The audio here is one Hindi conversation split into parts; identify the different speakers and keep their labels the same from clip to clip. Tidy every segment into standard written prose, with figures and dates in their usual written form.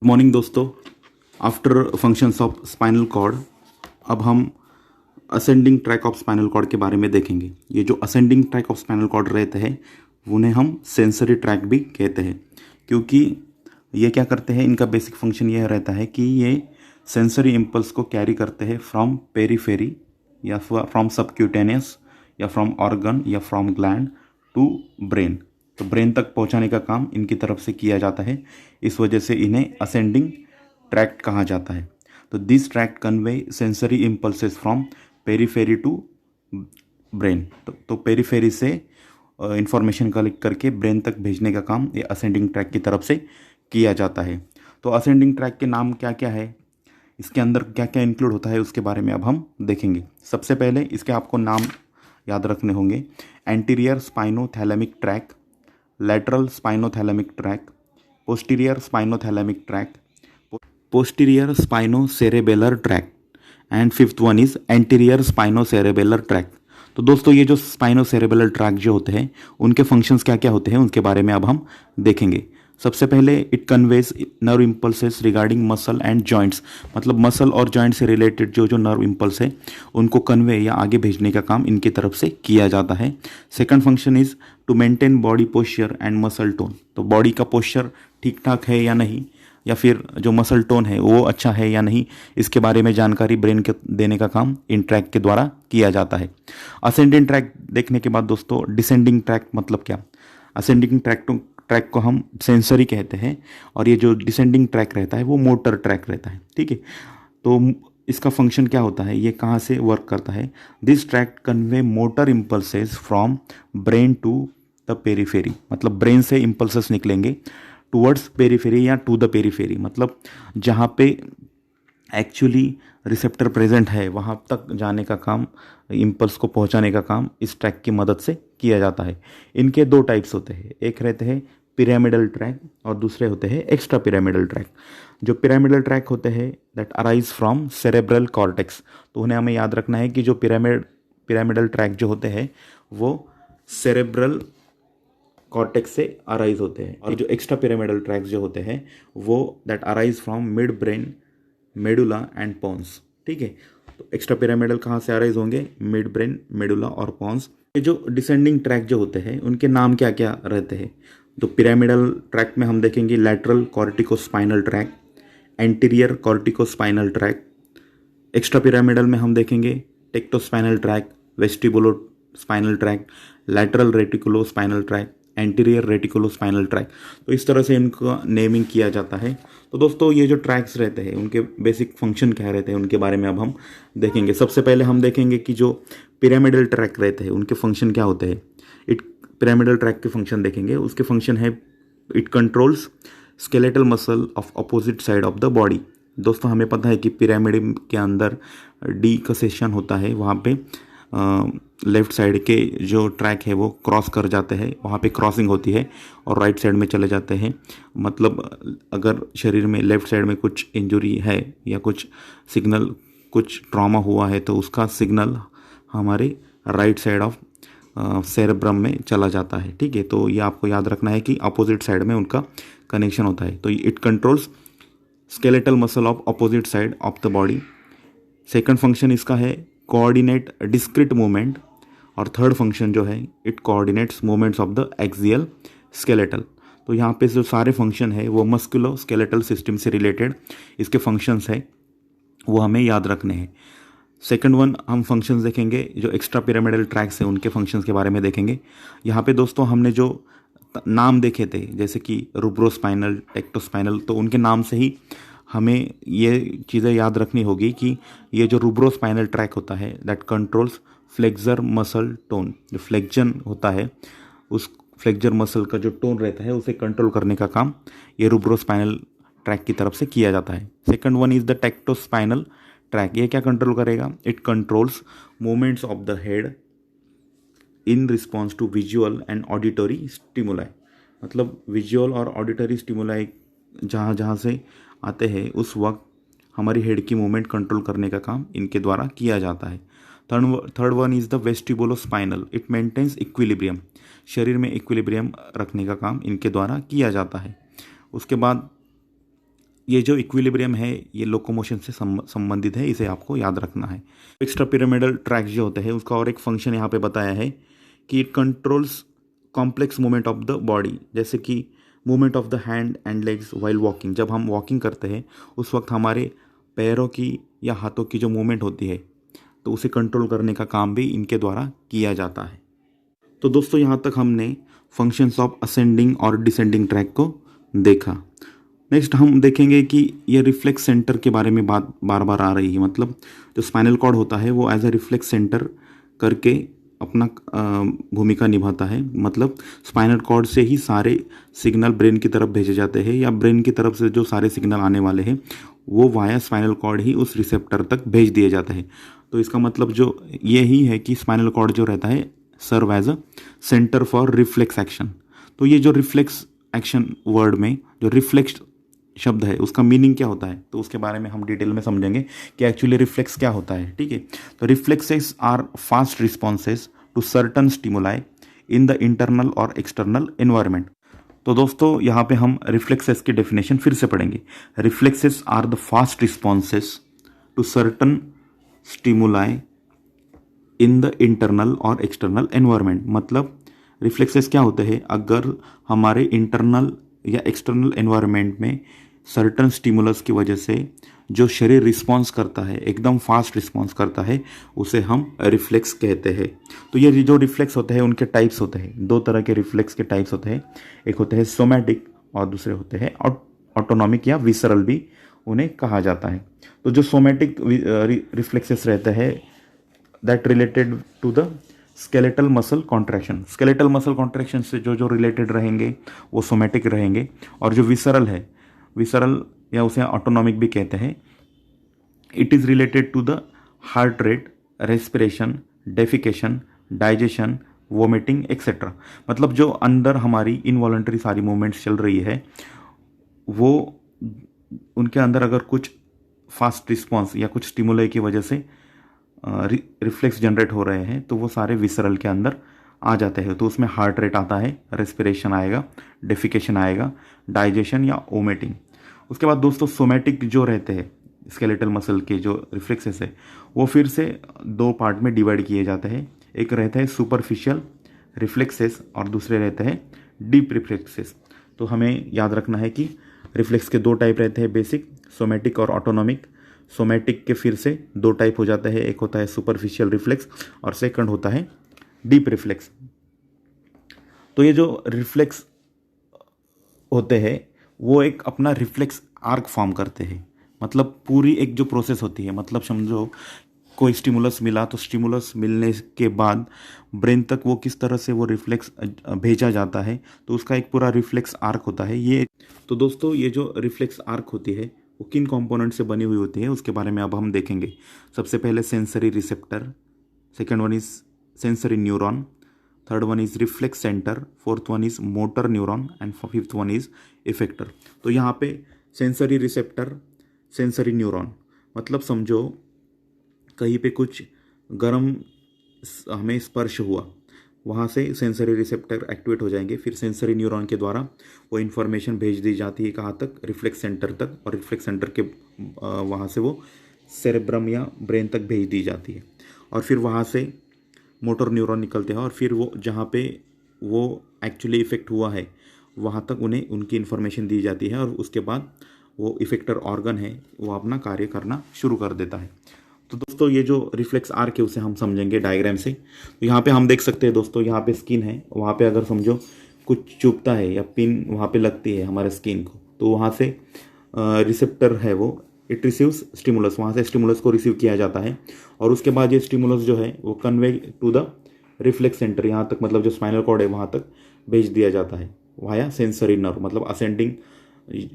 Speaker 1: मॉर्निंग दोस्तों। After functions of spinal cord अब हम ascending tract of spinal cord के बारे में देखेंगे। ये जो ascending tract of spinal cord रहते हैं उन्हें हम सेंसरी ट्रैक भी कहते हैं, क्योंकि ये क्या करते हैं, इनका बेसिक फंक्शन यह रहता है कि ये सेंसरी इम्पल्स को कैरी करते हैं फ्रॉम पेरीफेरी या फ्रॉम सबक्यूटेनियस या फ्रॉम ऑर्गन या फ्रॉम ग्लैंड टू ब्रेन। तो ब्रेन तक पहुंचाने का काम इनकी तरफ से किया जाता है, इस वजह से इन्हें असेंडिंग ट्रैक्ट कहा जाता है। तो this tract convey sensory impulses from periphery to brain. तो पेरीफेरी से इंफॉर्मेशन कलेक्ट करके ब्रेन तक भेजने का काम ये असेंडिंग ट्रैक की तरफ से किया जाता है। तो असेंडिंग ट्रैक के नाम क्या क्या है, इसके अंदर क्या क्या इंक्लूड होता है, उसके बारे में अब हम देखेंगे। सबसे पहले इसके आपको नाम याद रखने होंगे। Anterior spinothalamic tract, lateral spinothalamic tract, posterior spinothalamic tract, posterior spinocerebellar tract and fifth one is anterior spinocerebellar tract. तो दोस्तों ये जो स्पाइनोसेरेबेलर ट्रैक जो होते हैं उनके फंक्शंस क्या क्या होते हैं उनके बारे में अब हम देखेंगे। सबसे पहले it conveys nerve impulses regarding muscle and joints, मतलब मसल और जॉइंट से रिलेटेड जो जो नर्व इम्पल्स है उनको कन्वे या आगे भेजने का काम इनकी तरफ से किया जाता है। Second function is to maintain body posture and muscle tone. तो बॉडी का पोस्चर ठीक ठाक है या नहीं, या फिर जो मसल टोन है वो अच्छा है या नहीं, इसके बारे में जानकारी ब्रेन के देने का काम इन ट्रैक के द्वारा किया जाता है। असेंडिंग ट्रैक देखने के बाद दोस्तों डिसेंडिंग ट्रैक मतलब क्या। असेंडिंग ट्रैक को हम सेंसरी कहते हैं और ये जो डिसेंडिंग ट्रैक रहता है वो मोटर ट्रैक रहता है। ठीक है, तो इसका फंक्शन क्या होता है, ये कहाँ से वर्क करता है। This tract convey motor impulses from brain to the periphery, मतलब ब्रेन से इम्पल्सेस निकलेंगे टूवर्ड्स पेरीफेरी या टू द पेरीफेरी, मतलब जहाँ पे एक्चुअली रिसेप्टर प्रेजेंट है वहाँ तक जाने का काम, इम्पल्स को पहुँचाने का काम इस ट्रैक की मदद से किया जाता है। इनके दो टाइप्स होते हैं, एक रहते हैं पिरामिडल ट्रैक और दूसरे होते हैं एक्स्ट्रा पिरामिडल ट्रैक। जो पिरामिडल ट्रैक होते हैं that arise from cerebral cortex, तो उन्हें हमें याद रखना है कि जो पिरामिडल ट्रैक जो होते हैं वो सेरेब्रल कॉर्टेक्स से अराइज होते हैं, और जो एक्स्ट्रा पिरामिडल ट्रैक्स जो होते हैं वो that arise from mid brain, medulla and pons. ठीक है, तो एक्स्ट्रा पिरामिडल कहाँ से अराइज होंगे, मिड ब्रेन, मेडुला और पॉन्स। ये जो डिसेंडिंग ट्रैक जो होते हैं उनके नाम क्या क्या रहते हैं। तो पिरामिडल ट्रैक में हम देखेंगे lateral corticospinal tract, anterior corticospinal tract. Extra pyramidal में हम देखेंगे tectospinal tract, vestibulo spinal tract, lateral reticulo spinal tract, anterior reticulo spinal tract. तो इस तरह से इनका नेमिंग किया जाता है। तो दोस्तों ये जो ट्रैक्स रहते हैं उनके बेसिक फंक्शन क्या रहते हैं उनके बारे में अब हम देखेंगे। सबसे पहले हम देखेंगे कि जो पिरामिडल ट्रैक रहते हैं उनके फंक्शन क्या होते हैं। इट पिरामिडल ट्रैक के फंक्शन देखेंगे, उसके फंक्शन है it controls skeletal muscle of opposite side of the body. दोस्तों हमें पता है कि पिरामिड के अंदर डी का सेक्शन होता है, वहाँ पे लेफ्ट साइड के जो ट्रैक है वो क्रॉस कर जाते हैं, वहाँ पे क्रॉसिंग होती है और राइट साइड में चले जाते हैं। मतलब अगर शरीर में लेफ्ट साइड में कुछ इंजरी है या कुछ सिग्नल, कुछ ट्रॉमा हुआ है तो उसका सिग्नल हमारे राइट साइड ऑफ सेरेब्रम में चला जाता है। ठीक है, तो ये आपको याद रखना है कि अपोजिट साइड में उनका कनेक्शन होता है। तो it controls skeletal muscle of opposite side of the body. Second function इसका है कोऑर्डिनेट डिस्क्रीट मूवमेंट, और थर्ड फंक्शन जो है it coordinates movements of the axial skeletal. तो यहाँ पे जो सारे फंक्शन है वो मस्कुलो स्केलेटल सिस्टम से रिलेटेड इसके फंक्शंस है, वो हमें याद रखने हैं। सेकंड वन हम फंक्शंस देखेंगे जो एक्स्ट्रा पिरामिडल ट्रैक्स हैं उनके फंक्शंस के बारे में देखेंगे। यहाँ पे दोस्तों हमने जो नाम देखे थे जैसे कि रूब्रोस्पाइनल, टेक्टोस्पाइनल, तो उनके नाम से ही हमें ये चीज़ें याद रखनी होगी कि ये जो रूब्रोस्पाइनल ट्रैक होता है that controls flexor muscle tone. जो फ्लेक्जन होता है उस फ्लेक्सर मसल का जो टोन रहता है उसे कंट्रोल करने का काम ये रूब्रोस्पाइनल ट्रैक की तरफ से किया जाता है। Second one is the tectospinal tract. ये क्या कंट्रोल करेगा, it controls movements of the head in response to visual and auditory stimuli. मतलब विजुअल और ऑडिटरी स्टिमुलाई जहाँ जहाँ से आते हैं उस वक्त हमारी हेड की मूवमेंट कंट्रोल करने का काम इनके द्वारा किया जाता है। Third one is the vestibulospinal, it maintains equilibrium. शरीर में इक्विलिब्रियम रखने का काम इनके द्वारा किया जाता है। उसके बाद ये जो इक्विलिब्रियम है ये लोकोमोशन से संबंधित है, इसे आपको याद रखना है। एक्स्ट्रा पिरामिडल ट्रैक्स जो होते हैं उसका और एक फंक्शन यहाँ पे बताया है कि it controls complex movement of the body, जैसे कि movement of the hand and legs while walking. जब हम वॉकिंग करते हैं उस वक्त हमारे पैरों की या हाथों की जो मूवमेंट होती है तो उसे कंट्रोल करने का काम भी इनके द्वारा किया जाता है। तो दोस्तों यहाँ तक हमने फंक्शंस ऑफ असेंडिंग और डिसेंडिंग ट्रैक को देखा। नेक्स्ट हम देखेंगे कि ये रिफ्लेक्स सेंटर के बारे में बात बार बार आ रही है। मतलब जो स्पाइनल कॉर्ड होता है वो एज ए रिफ्लेक्स सेंटर करके अपना भूमिका निभाता है। मतलब स्पाइनल कॉर्ड से ही सारे सिग्नल ब्रेन की तरफ भेजे जाते हैं या ब्रेन की तरफ से जो सारे सिग्नल आने वाले हैं वो वाया स्पाइनल कॉर्ड ही उस रिसेप्टर तक भेज दिए जाते हैं। तो इसका मतलब जो ये ही है कि स्पाइनल कॉर्ड जो रहता है serve as a centre for reflex action. तो ये जो रिफ्लेक्स एक्शन वर्ड में जो रिफ्लेक्स शब्द है उसका मीनिंग क्या होता है तो उसके बारे में हम डिटेल में समझेंगे कि एक्चुअली रिफ्लेक्स क्या होता है। ठीक है, तो reflexes are fast responses to certain stimuli in the internal और एक्सटर्नल एनवायरनमेंट। तो दोस्तों यहाँ पे हम रिफ्लेक्सेस की डेफिनेशन फिर से पढ़ेंगे। Reflexes are the fast responses to certain stimuli in the internal और एक्सटर्नल एनवायरनमेंट। मतलब रिफ्लेक्सेस क्या होते हैं, अगर हमारे इंटरनल या एक्सटर्नल एनवायरनमेंट में सर्टन स्टिमुलस की वजह से जो शरीर रिस्पॉन्स करता है, एकदम फास्ट रिस्पॉन्स करता है, उसे हम रिफ्लेक्स कहते हैं। तो ये जो रिफ्लेक्स होते हैं उनके टाइप्स होते हैं, दो तरह के रिफ्लेक्स के टाइप्स होते हैं। एक होते हैं सोमैटिक और दूसरे होते हैं ऑटोनॉमिक या विसरल भी उन्हें कहा जाता है। तो जो सोमैटिक रिफ्लेक्सेस रहते हैं that related to the skeletal muscle contraction. Skeletal muscle contraction से जो रिलेटेड रहेंगे वो सोमैटिक रहेंगे। और जो विसरल है, विसरल या उसे ऑटोनॉमिक भी कहते हैं, it is related to the heart rate, respiration, defecation, digestion, vomiting etcetera. मतलब जो अंदर हमारी इनवॉलंटरी सारी मूवमेंट्स चल रही है वो उनके अंदर अगर कुछ फास्ट रिस्पॉन्स या कुछ स्टिमुलाई की वजह से रिफ्लेक्स जनरेट हो रहे हैं तो वो सारे विसरल के अंदर आ जाते हैं। तो उसमें हार्ट रेट आता है, रेस्पिरेशन आएगा, डेफिकेशन आएगा, डाइजेशन या वोमिटिंग। उसके बाद दोस्तों सोमैटिक जो रहते हैं स्केलेटल मसल के जो रिफ्लेक्सेस है वो फिर से दो पार्ट में डिवाइड किए जाते हैं। एक रहता है सुपरफिशियल रिफ्लेक्सेस और दूसरे रहते हैं डीप रिफ्लेक्सेस। तो हमें याद रखना है कि रिफ्लेक्स के दो टाइप रहते हैं, बेसिक, सोमैटिक और ऑटोनॉमिक। सोमैटिक के फिर से दो टाइप हो जाते हैं, एक होता है सुपरफिशियल रिफ्लेक्स और सेकंड होता है डीप रिफ्लेक्स। तो ये जो रिफ्लेक्स होते हैं वो एक अपना रिफ्लेक्स आर्क फॉर्म करते हैं। मतलब पूरी एक जो प्रोसेस होती है, मतलब समझो कोई स्टिमुलस मिला तो स्टिमुलस मिलने के बाद ब्रेन तक वो किस तरह से वो रिफ्लेक्स भेजा जाता है तो उसका एक पूरा रिफ्लेक्स आर्क होता है ये। तो दोस्तों ये जो रिफ्लेक्स आर्क होती है वो किन कंपोनेंट से बनी हुई होती है उसके बारे में अब हम देखेंगे। सबसे पहले sensory receptor, second one is sensory neuron, third one is reflex centre, fourth one is motor neuron and fifth one is effector. तो यहाँ पे सेंसरी रिसेप्टर, सेंसरी न्यूरॉन, मतलब समझो कहीं पे कुछ गर्म हमें स्पर्श हुआ, वहाँ से सेंसरी रिसेप्टर एक्टिवेट हो जाएंगे। फिर सेंसरी न्यूरॉन के द्वारा वो इन्फॉर्मेशन भेज दी जाती है कहाँ तक, रिफ्लेक्स सेंटर तक, और रिफ्लेक्स सेंटर के वहाँ से वो सेरेब्रम या ब्रेन तक भेज दी जाती है। और फिर वहाँ से मोटर न्यूरॉन निकलते हैं और फिर वो जहाँ पे वो एक्चुअली इफेक्ट हुआ है वहाँ तक उन्हें उनकी इन्फॉर्मेशन दी जाती है और उसके बाद वो इफेक्टर ऑर्गन है वो अपना कार्य करना शुरू कर देता है। तो दोस्तों ये जो रिफ्लेक्स आर्क है उसे हम समझेंगे डायग्राम से। तो यहाँ पे हम देख सकते हैं दोस्तों, यहाँ पे स्किन है, वहाँ पे अगर समझो कुछ चुभता है या पिन वहाँ पे लगती है हमारे स्किन को तो वहाँ से रिसेप्टर है वो, इट रिसीव्स स्टिमुलस, वहाँ से स्टिमुलस को रिसीव किया जाता है और उसके बाद ये स्टिमुलस जो है वो convey to the reflex centre, यहाँ तक मतलब जो स्पाइनल कॉर्ड है वहाँ तक भेज दिया जाता है वाया सेंसरी नर्व, मतलब असेंडिंग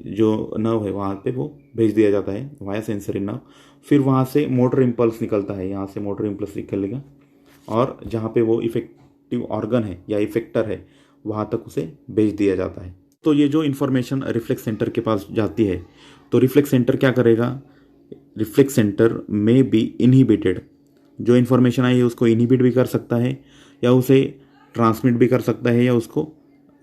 Speaker 1: जो नर्व है वहाँ पे वो भेज दिया जाता है वाया सेंसरी नर्व। फिर वहाँ से मोटर इम्पल्स निकलता है, यहाँ से मोटर इम्पल्स निकलेगा और जहाँ पे वो इफेक्टिव ऑर्गन है या इफेक्टर है वहाँ तक उसे भेज दिया जाता है। तो ये जो इन्फॉर्मेशन रिफ्लेक्स सेंटर के पास जाती है तो रिफ्लेक्स सेंटर क्या करेगा, रिफ्लेक्स सेंटर में बी इनहिबिटेड, जो इन्फॉर्मेशन आई है उसको इनहिबिट भी कर सकता है या उसे ट्रांसमिट भी कर सकता है या उसको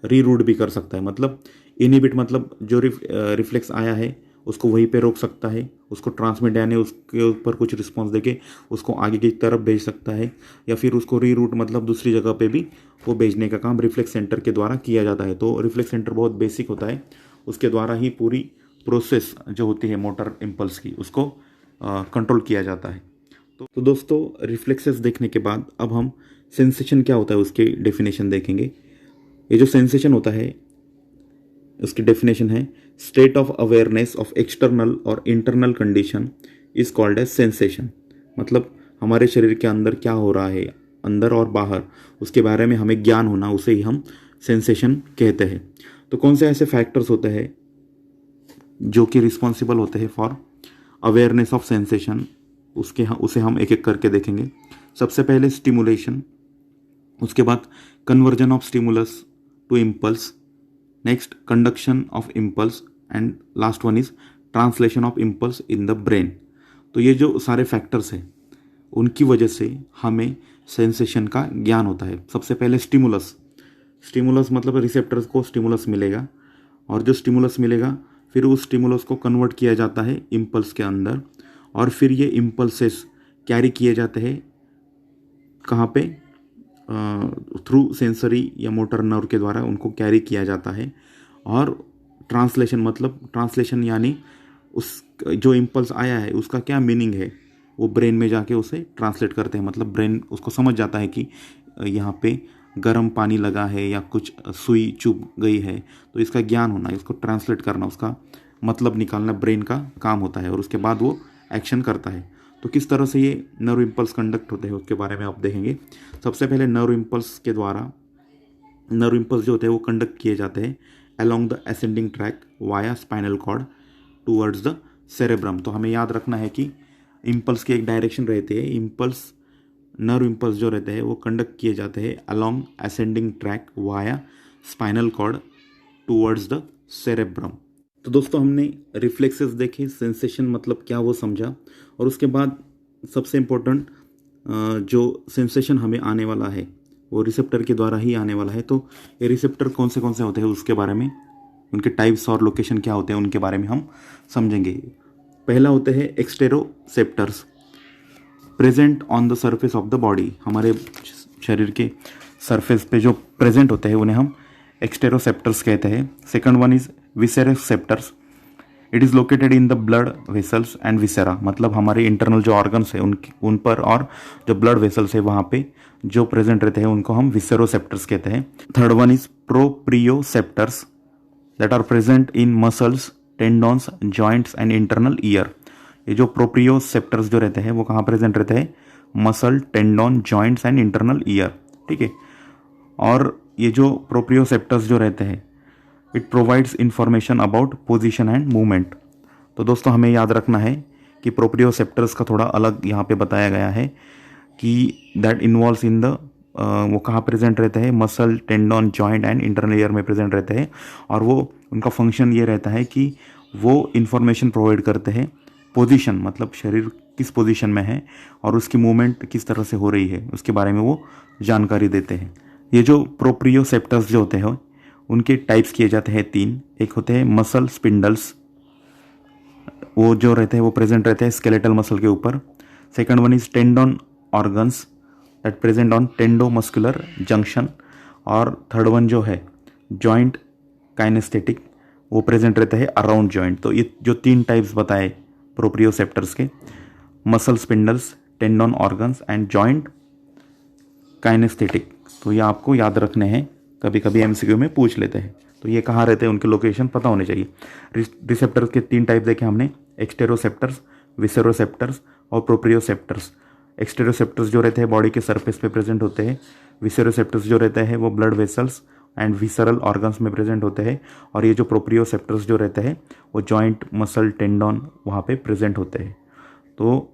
Speaker 1: रीरूट भी कर सकता है। मतलब इनहिबिट मतलब जो रिफ्लेक्स आया है उसको वहीं पे रोक सकता है, उसको ट्रांसमिट यानी उसके ऊपर कुछ रिस्पॉन्स देके उसको आगे की तरफ भेज सकता है, या फिर उसको रीरूट मतलब दूसरी जगह पे भी वो भेजने का काम रिफ्लेक्स सेंटर के द्वारा किया जाता है। तो रिफ्लेक्स सेंटर बहुत बेसिक होता है, उसके द्वारा ही पूरी प्रोसेस जो होती है मोटर इम्पल्स की उसको कंट्रोल किया जाता है। तो दोस्तों रिफ्लेक्सेस देखने के बाद अब हम सेंसेशन क्या होता है उसकी डेफिनेशन देखेंगे। ये जो सेंसेशन होता है उसकी डेफिनेशन है state of awareness of external और internal condition is called as sensation. मतलब हमारे शरीर के अंदर क्या हो रहा है, अंदर और बाहर, उसके बारे में हमें ज्ञान होना, उसे ही हम सेंसेशन कहते हैं। तो कौन से ऐसे फैक्टर्स होते हैं जो कि रिस्पॉन्सिबल होते हैं फॉर अवेयरनेस ऑफ सेंसेशन, उसे हम एक एक करके देखेंगे। सबसे पहले स्टिमुलेशन, उसके बाद conversion of stimulus to impulse, next conduction of impulse, and last one is translation of impulse in the brain. तो ये जो सारे फैक्टर्स हैं उनकी वजह से हमें सेंसेशन का ज्ञान होता है। सबसे पहले स्टिमुलस, स्टिमुलस मतलब रिसेप्टर्स को स्टिमुलस मिलेगा, और जो स्टिमुलस मिलेगा फिर उस स्टिमुलस को कन्वर्ट किया जाता है इम्पल्स के अंदर, और फिर ये इम्पल्सेस कैरी किए जाते हैं कहाँ पे, थ्रू सेंसरी या मोटर नर्व के द्वारा उनको कैरी किया जाता है। और ट्रांसलेशन मतलब ट्रांसलेशन यानी उस जो इम्पल्स आया है उसका क्या मीनिंग है वो ब्रेन में जाके उसे ट्रांसलेट करते हैं। मतलब ब्रेन उसको समझ जाता है कि यहाँ पे गर्म पानी लगा है या कुछ सुई चुभ गई है, तो इसका ज्ञान होना, इसको ट्रांसलेट करना, उसका मतलब निकालना ब्रेन का काम होता है, और उसके बाद वो एक्शन करता है। तो किस तरह से ये नर्व इम्पल्स कंडक्ट होते हैं उसके बारे में आप देखेंगे। सबसे पहले नर्व इम्पल्स के द्वारा नर्व इम्पल्स जो होते हैं वो कंडक्ट किए जाते हैं along the ascending tract via spinal cord towards the cerebrum. तो हमें याद रखना है कि इम्पल्स की एक डायरेक्शन रहती है, इम्पल्स नर्व इम्पल्स जो रहते हैं वो कंडक्ट किए जाते हैं along ascending tract via spinal cord towards the cerebrum. तो दोस्तों हमने रिफ्लेक्सेस देखे, सेंसेशन मतलब क्या वो समझा, और उसके बाद सबसे इम्पोर्टेंट जो सेंसेशन हमें आने वाला है वो रिसेप्टर के द्वारा ही आने वाला है। तो ये रिसेप्टर कौन से होते हैं उसके बारे में, उनके टाइप्स और लोकेशन क्या होते हैं उनके बारे में हम समझेंगे। पहला होते हैं exteroceptors present on the surface of the body. हमारे शरीर के सरफेस पे जो प्रेजेंट होते हैं उन्हें हम एक्सटेरोसेप्टर्स कहते हैं। Second one is विसेरोसेप्टर्स, it is located in the blood vessels and viscera. मतलब हमारे इंटरनल जो ऑर्गन्स है उन पर और जो ब्लड वेसल्स है वहाँ पे जो प्रेजेंट रहते हैं उनको हम विसेरोसेप्टर्स कहते हैं। Third one is proprioceptors that are present in muscles, tendons, joints and internal ear. ये जो प्रोप्रियोसेप्टर्स जो रहते हैं वो कहाँ प्रेजेंट रहते हैं, muscle, tendon, joints and internal ear, ठीक है। और ये जो प्रोप्रियोसेप्टर्स जो रहते हैं it provides information about position and movement. तो दोस्तों हमें याद रखना है कि प्रोप्रियोसेप्टर्स का थोड़ा अलग यहाँ पे बताया गया है कि दैट इन्वॉल्व्स इन द वो कहाँ प्रेजेंट रहते हैं, muscle, tendon, joint and internal ear में प्रेजेंट रहते हैं, और वो उनका फंक्शन ये रहता है कि वो इन्फॉर्मेशन प्रोवाइड करते हैं पोजीशन, मतलब शरीर किस पोजीशन में है और उसकी मूवमेंट किस तरह से हो रही है उसके बारे में वो जानकारी देते हैं। ये जो प्रोप्रियोसेप्टर्स जो होते हैं उनके टाइप्स किए जाते हैं तीन। एक होते हैं मसल स्पिंडल्स, वो जो रहते हैं वो प्रेजेंट रहते हैं स्केलेटल मसल के ऊपर। Second one is tendon organs that present on tendomuscular junction. और थर्ड वन जो है जॉइंट काइनेस्थेटिक, वो प्रेजेंट रहते हैं अराउंड जॉइंट। तो ये जो तीन टाइप्स बताए प्रोप्रियोसेप्टर्स के, muscle spindles, tendon organs and joint kinesthetic, तो ये आपको याद रखने हैं, कभी कभी एमसीक्यू में पूछ लेते हैं। तो ये कहाँ रहते हैं उनके लोकेशन पता होने चाहिए। रिसेप्टर्स के तीन टाइप देखे हमने, एक्सटेरोसेप्टर्स, विसेरोसेप्टर्स और प्रोप्रियोसेप्टर्स। एक्सटेरोसेप्टर्स जो रहते हैं बॉडी के सरफेस पे प्रेजेंट होते हैं, विसेरोसेप्टर्स जो रहते हैं वो blood vessels and visceral organs में प्रेजेंट होते हैं, और ये जो प्रोप्रियोसेप्टर्स जो रहते हैं वो जॉइंट, मसल, टेंडॉन वहाँ पे प्रेजेंट होते हैं। तो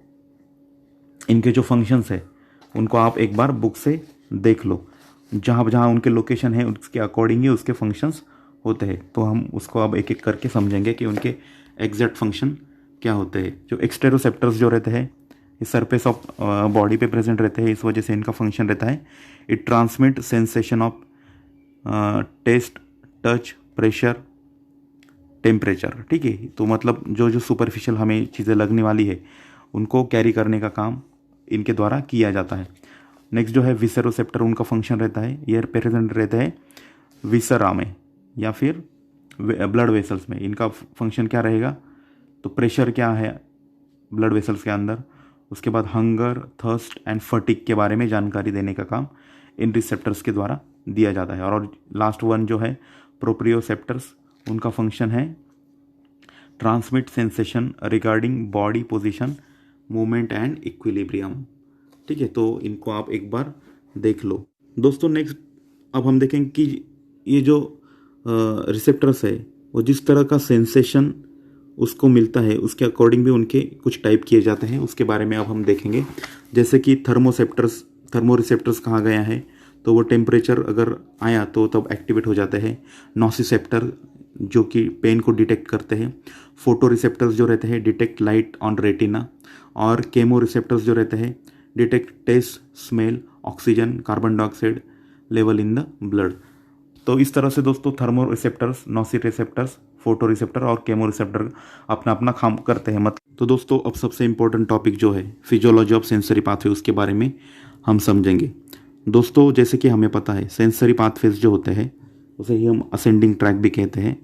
Speaker 1: इनके जो फंक्शंस है उनको आप एक बार बुक से देख लो, जहाँ जहाँ उनके लोकेशन है उसके अकॉर्डिंग ही उसके फंक्शंस होते हैं। तो हम उसको अब एक एक करके समझेंगे कि उनके एग्जैक्ट फंक्शन क्या होते हैं। जो एक्सटेरोसेप्टर्स जो रहते हैं इस सरफेस ऑफ बॉडी पे प्रेजेंट रहते हैं, इस वजह से इनका फंक्शन रहता है it transmit sensation of taste, touch, pressure, temperature, ठीक है। तो मतलब जो जो सुपरफिशियल हमें चीज़ें लगने वाली है उनको कैरी करने का काम इनके द्वारा किया जाता है। नेक्स्ट जो है विसेरोसेप्टर, उनका फंक्शन रहता है, ये प्रेजेंट रहते हैं विसरा में या फिर ब्लड वेसल्स में। इनका फंक्शन क्या रहेगा, तो प्रेशर क्या है ब्लड वेसल्स के अंदर, उसके बाद हंगर, थर्स्ट एंड फटिक के बारे में जानकारी देने का काम इन रिसेप्टर्स के द्वारा दिया जाता है। और लास्ट वन जो है प्रोप्रियोसेप्टर्स, उनका फंक्शन है transmit sensation regarding body position, movement and equilibrium, ठीक है। तो इनको आप एक बार देख लो दोस्तों। नेक्स्ट अब हम देखेंगे कि ये जो रिसेप्टर्स है वो जिस तरह का सेंसेशन उसको मिलता है उसके अकॉर्डिंग भी उनके कुछ टाइप किए जाते हैं, उसके बारे में अब हम देखेंगे। जैसे कि थर्मोरिसेप्टर्स कहा गया है, तो वो टेम्परेचर अगर आया तो तब एक्टिवेट हो जाते हैं। नोसिसेप्टर जो कि पेन को डिटेक्ट करते हैं। फोटो रिसेप्टर्स जो रहते हैं डिटेक्ट लाइट ऑन रेटिना। और केमो रिसेप्टर्स जो रहते हैं detect taste, smell, oxygen, carbon dioxide level in the blood. तो इस तरह से दोस्तों thermo receptors, noci receptors, photo receptor और केमो रिसेप्टर अपना अपना काम करते हैं। तो दोस्तों अब सबसे इंपॉर्टेंट टॉपिक जो है फिजियोलॉजी ऑफ सेंसरी पाथवे, उसके बारे में हम समझेंगे। दोस्तों जैसे कि हमें पता है सेंसरी पाथवेज जो होते हैं उसे ही हम असेंडिंग ट्रैक भी कहते हैं।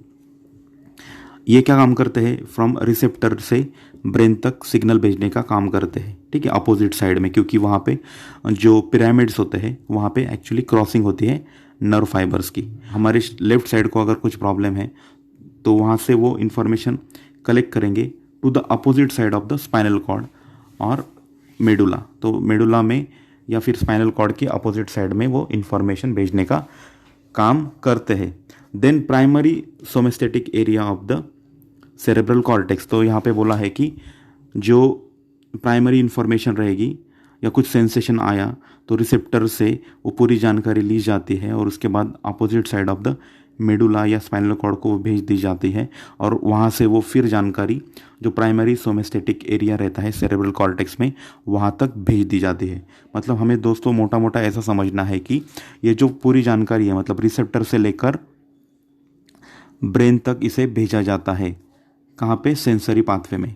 Speaker 1: ये क्या काम करते हैं, फ्रॉम रिसेप्टर से ब्रेन तक सिग्नल भेजने का काम करते हैं, ठीक है, अपोजिट साइड में, क्योंकि वहाँ पे जो पिरामिड्स होते हैं वहाँ पे एक्चुअली क्रॉसिंग होती है नर्व फाइबर्स की। हमारे लेफ्ट साइड को अगर कुछ प्रॉब्लम है तो वहाँ से वो इन्फॉर्मेशन कलेक्ट करेंगे to the opposite side of the spinal cord और मेडुला। तो मेडुला में या फिर स्पाइनल कॉर्ड के अपोजिट साइड में वो इन्फॉर्मेशन भेजने का काम करते हैं। Then primary somesthetic area of the cerebral cortex, तो यहाँ पे बोला है कि जो प्राइमरी इन्फॉर्मेशन रहेगी या कुछ सेंसेशन आया तो रिसेप्टर से वो पूरी जानकारी ली जाती है और उसके बाद opposite side of the medulla या स्पाइनल कॉर्ड को भेज दी जाती है और वहाँ से वो फिर जानकारी जो प्राइमरी सोमेस्टेटिक एरिया रहता है सेरेब्रल कॉर्टेक्स में वहाँ तक भेज दी जाती है। मतलब हमें दोस्तों मोटा मोटा ऐसा समझना है कि ये जो पूरी जानकारी है मतलब रिसेप्टर से लेकर ब्रेन तक इसे भेजा जाता है। कहाँ पे, सेंसरी पाथवे में।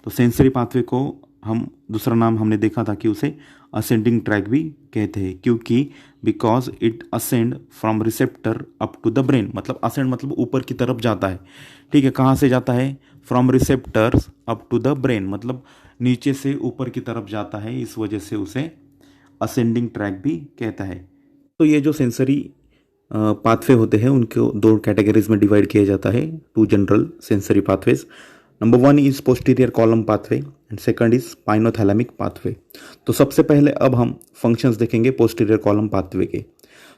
Speaker 1: तो सेंसरी पाथवे को हम दूसरा नाम हमने देखा था कि उसे असेंडिंग ट्रैक भी कहते हैं, क्योंकि because it ascend from receptor up to the brain. मतलब असेंड मतलब ऊपर की तरफ जाता है, ठीक है। कहाँ से जाता है, from receptors up to the brain, मतलब नीचे से ऊपर की तरफ जाता है, इस वजह से उसे असेंडिंग ट्रैक भी कहता है। तो ये जो सेंसरी पाथवे होते हैं उनको दो कैटेगरीज में डिवाइड किया जाता है, two general sensory pathways. Number 1 is posterior column pathway and second is spinothalamic pathway. तो सबसे पहले अब हम फंक्शंस देखेंगे पोस्टीरियर कॉलम पाथवे के।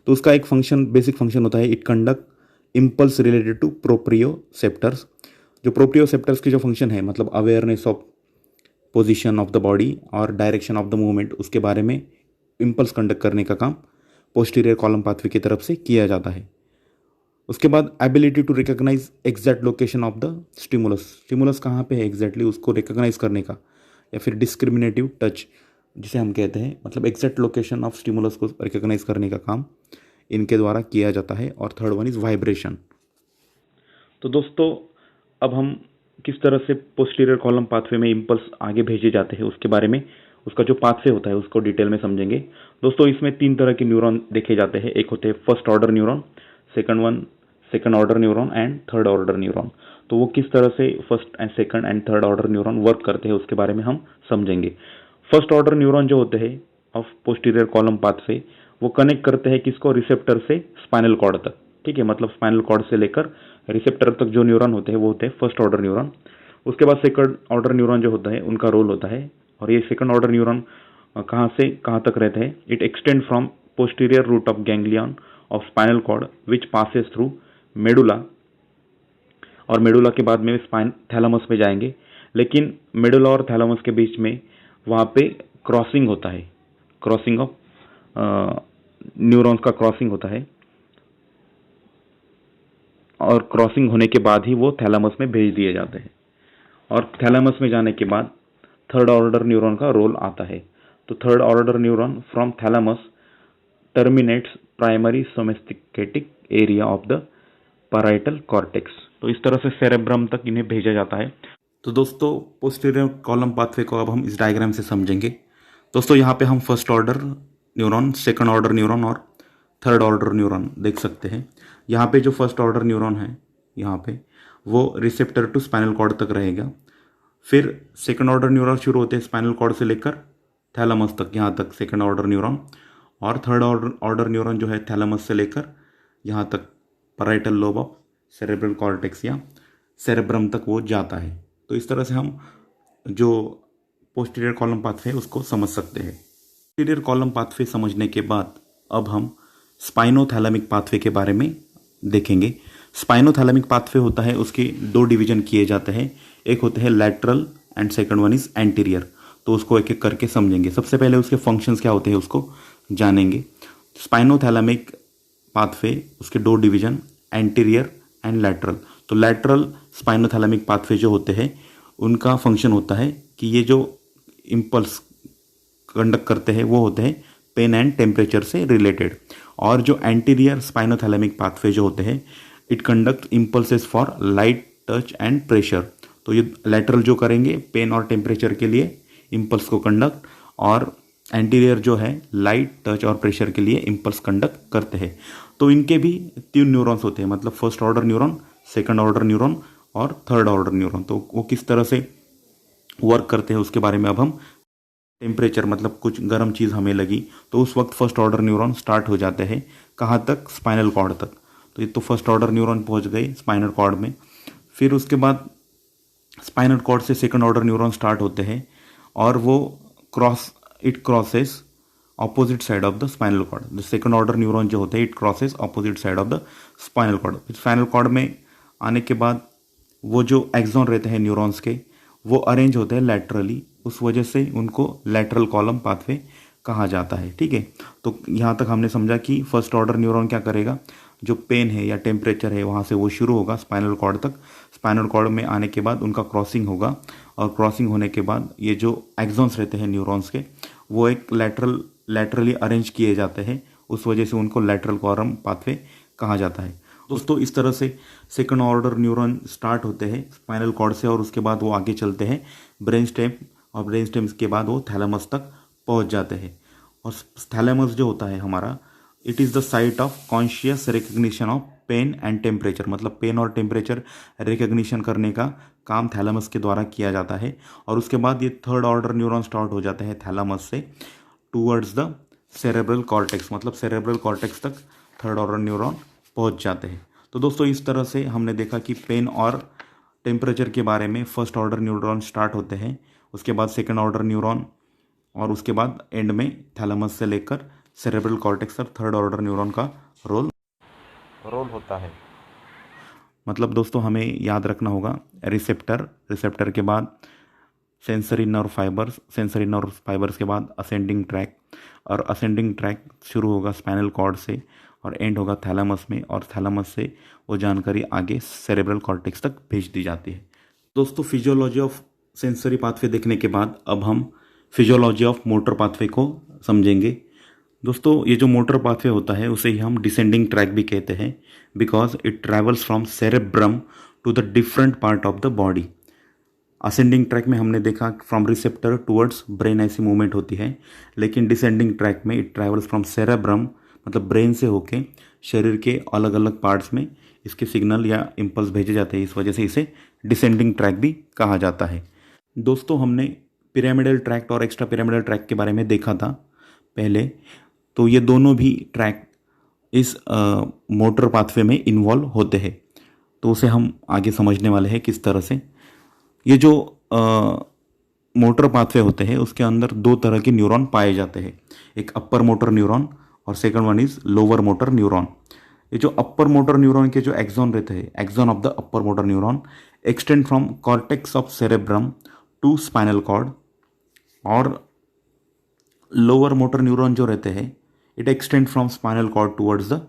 Speaker 1: तो उसका एक फंक्शन, बेसिक फंक्शन होता है, it conduct impulse related to proprioceptors. जो प्रोप्रियोसेप्टर्स की जो फंक्शन है मतलब awareness of position of the body और डायरेक्शन ऑफ द मूवमेंट, उसके बारे में इम्पल्स कंडक्ट करने का काम पोस्टीरियर कॉलम पाथवे की तरफ से किया जाता है। उसके बाद ability to recognise exact location of the stimulus, stimulus कहाँ पे है एग्जैक्टली उसको रिकॉग्नाइज करने का, या फिर डिस्क्रिमिनेटिव टच जिसे हम कहते हैं, मतलब एग्जैक्ट लोकेशन ऑफ स्टिमुलस को रिकॉग्नाइज करने का काम इनके द्वारा किया जाता है। और थर्ड वन इज वाइब्रेशन। तो दोस्तों अब हम किस तरह से पोस्टीरियर कॉलम पाथवे में इम्पल्स आगे भेजे जाते हैं उसके बारे में, उसका जो पाथवे होता है उसको डिटेल में समझेंगे। दोस्तों इसमें 3 तरह के न्यूरॉन देखे जाते हैं, एक होते हैं first order neuron, second order neuron and third order neuron. तो वो किस तरह से first and second and third order neuron work करते हैं उसके बारे में हम समझेंगे। फर्स्ट ऑर्डर न्यूरॉन जो होते हैं ऑफ पोस्टीरियर कॉलम पाथवे, वो कनेक्ट करते हैं किसको, रिसेप्टर से स्पाइनल कॉर्ड तक, ठीक है। मतलब स्पाइनल कॉर्ड से लेकर रिसेप्टर तक जो न्यूरॉन होते हैं वो होते हैं फर्स्ट ऑर्डर न्यूरॉन। उसके बाद सेकंड ऑर्डर न्यूरॉन जो होता है उनका रोल होता है, और ये सेकंड ऑर्डर न्यूरॉन कहाँ से कहाँ तक रहते हैं, it extend from posterior root of ganglion of spinal cord which passes through medulla, और मेडुला के बाद में स्पाइन थैलेमस में जाएंगे। लेकिन मेडुला और थैलेमस के बीच में वहाँ पे क्रॉसिंग होता है, क्रॉसिंग ऑफ न्यूरॉन्स का क्रॉसिंग होता है, और क्रॉसिंग होने के बाद ही वो थैलेमस में भेज दिए जाते हैं। और थैलेमस में जाने के बाद थर्ड ऑर्डर न्यूरॉन का रोल आता है। तो third order neuron from thalamus terminates primary somesthetic area of the parietal cortex, तो इस तरह से सेरेब्रम तक इन्हें भेजा जाता है। तो दोस्तों पोस्टीरियर कॉलम पाथवे को अब हम इस डायग्राम से समझेंगे। दोस्तों यहाँ पे हम first order neuron, second order neuron और थर्ड ऑर्डर न्यूरॉन देख सकते हैं। यहाँ पे जो फर्स्ट ऑर्डर न्यूरॉन है यहाँ पे वो रिसेप्टर टू स्पाइनल कॉर्ड तक रहेगा। फिर सेकंड ऑर्डर न्यूरॉन शुरू होते हैं स्पाइनल कॉर्ड से लेकर थैलेमस तक, यहाँ तक सेकंड ऑर्डर न्यूरॉन। और थर्ड ऑर्डर न्यूरॉन जो है थैलेमस से लेकर यहाँ तक parietal lobe of cerebral cortex या सेरेब्रम तक वो जाता है। तो इस तरह से हम जो पोस्टीरियर कॉलम पाथवे है उसको समझ सकते हैं। पोस्टीरियर कॉलम पाथवे समझने के बाद अब हम स्पाइनोथैलेमिक पाथवे के बारे में देखेंगे। स्पाइनोथैलेमिक पाथवे होता है, उसके दो डिवीजन किए जाते हैं, एक होते हैं lateral and second one is anterior. तो उसको एक एक करके समझेंगे। सबसे पहले उसके फंक्शंस क्या होते हैं उसको जानेंगे। स्पाइनोथैलेमिक पाथवे उसके दो डिवीजन एंटीरियर एंड लैटरल। तो लैटरल स्पाइनोथैलेमिक पाथवे जो होते हैं उनका फंक्शन होता है कि ये जो इम्पल्स कंडक्ट करते हैं वो होते हैं पेन एंड टेम्परेचर से रिलेटेड। और जो एंटीरियर स्पाइनोथैलेमिक पाथवे जो होते हैं it conduct impulses for light, touch and pressure. तो ये लैटरल जो करेंगे पेन और टेम्परेचर के लिए इम्पल्स को कंडक्ट, और एंटीरियर जो है लाइट, टच और प्रेशर के लिए इम्पल्स कंडक्ट करते हैं। तो इनके भी तीन न्यूरॉन्स होते हैं, मतलब first order neuron, second order neuron और थर्ड ऑर्डर न्यूरॉन। तो वो किस तरह से वर्क करते हैं उसके बारे में अब हम टेम्परेचर, मतलब कुछ गर्म चीज़ हमें लगी तो उस वक्त फर्स्ट ऑर्डर न्यूरॉन स्टार्ट हो जाते हैं कहाँ तक, स्पाइनल कॉर्ड तक। तो ये तो फर्स्ट ऑर्डर न्यूरॉन पहुँच गए स्पाइनल कॉर्ड में। फिर उसके बाद स्पाइनल कॉर्ड से सेकंड ऑर्डर न्यूरॉन स्टार्ट होते हैं और वो crosses opposite side of the spinal cord. The second order neuron जो होते हैं it crosses opposite side of the spinal cord. Spinal cord में आने के बाद वो जो एक्सॉन रहते हैं न्यूरॉन्स के वो अरेंज होते हैं लैटरली, उस वजह से उनको लैटरल कॉलम पाथवे कहा जाता है। ठीक है, तो यहाँ तक हमने समझा कि फर्स्ट ऑर्डर न्यूरॉन क्या करेगा, जो पेन है या टेम्परेचर है वहाँ से वो शुरू होगा स्पाइनल कॉर्ड तक। स्पाइनल कॉर्ड में आने के बाद उनका क्रॉसिंग होगा, और क्रॉसिंग होने के बाद ये जो एक्सॉन्स रहते हैं न्यूरॉन्स के वो एक लैटरली अरेंज किए जाते हैं, उस वजह से उनको लैटरल कॉलम पाथवे कहा जाता है। दोस्तों इस तरह से सेकंड ऑर्डर न्यूरॉन स्टार्ट होते हैं स्पाइनल कॉर्ड से, और उसके बाद वो आगे चलते हैं ब्रेन स्टेम, और ब्रेन स्टेम के बाद वो थैलेमस तक पहुंच जाते हैं। और थैलेमस जो होता है हमारा, it is the site of conscious recognition of pain and temperature. मतलब पेन और टेम्परेचर रिकग्निशन करने का काम थैलेमस के द्वारा किया जाता है। और उसके बाद ये थर्ड ऑर्डर न्यूरॉन स्टार्ट हो जाते हैं थैलेमस से टूवर्ड्स द सेरेब्रल कॉर्टेक्स, मतलब सेरेब्रल कॉर्टेक्स तक थर्ड ऑर्डर न्यूरॉन पहुंच जाते हैं। तो दोस्तों इस तरह से हमने देखा कि पेन और टेम्परेचर के बारे में फर्स्ट ऑर्डर न्यूरॉन स्टार्ट होते हैं, उसके बाद सेकंड ऑर्डर न्यूरॉन, और उसके बाद एंड में थैलेमस से लेकर सेरेब्रल कॉर्टेक्स तक थर्ड ऑर्डर न्यूरॉन का रोल होता है। मतलब दोस्तों हमें याद रखना होगा रिसेप्टर के बाद सेंसरी नर्व फाइबर्स के बाद असेंडिंग ट्रैक, और असेंडिंग ट्रैक शुरू होगा स्पाइनल कॉर्ड से और एंड होगा थैलेमस में, और थैलेमस से वो जानकारी आगे सेरेब्रल कॉर्टेक्स तक भेज दी जाती है। दोस्तों फिजियोलॉजी ऑफ सेंसरी पाथवे देखने के बाद अब हम फिजियोलॉजी ऑफ मोटर पाथवे को समझेंगे। दोस्तों ये जो मोटर पाथवे होता है उसे ही हम डिसेंडिंग ट्रैक भी कहते हैं, because it travels from cerebrum to the different part of the body. Ascending tract में हमने देखा फ्रॉम रिसेप्टर टुवर्ड्स ब्रेन ऐसी मूवमेंट होती है, लेकिन डिसेंडिंग ट्रैक में इट ट्रैवल्स फ्रॉम सेरेब्रम, मतलब ब्रेन से होके शरीर के अलग अलग पार्ट्स में इसके सिग्नल या इम्पल्स भेजे जाते हैं, इस वजह से इसे डिसेंडिंग ट्रैक भी कहा जाता है। दोस्तों हमने पिरामिडल ट्रैक्ट और एक्स्ट्रा पिरामिडल ट्रैक के बारे में देखा था पहले, तो ये दोनों भी ट्रैक इस मोटर पाथवे में इन्वॉल्व होते हैं, तो उसे हम आगे समझने वाले हैं किस तरह से। ये जो मोटर पाथवे होते हैं उसके अंदर दो तरह के न्यूरॉन पाए जाते हैं, एक अपर मोटर न्यूरॉन और second one is lower motor neuron. ये जो अपर मोटर न्यूरॉन के जो एक्सॉन रहते हैं, axon of the upper motor neuron extend from cortex of cerebrum to spinal cord, और लोअर मोटर न्यूरॉन जो रहते हैं it extend from spinal cord towards the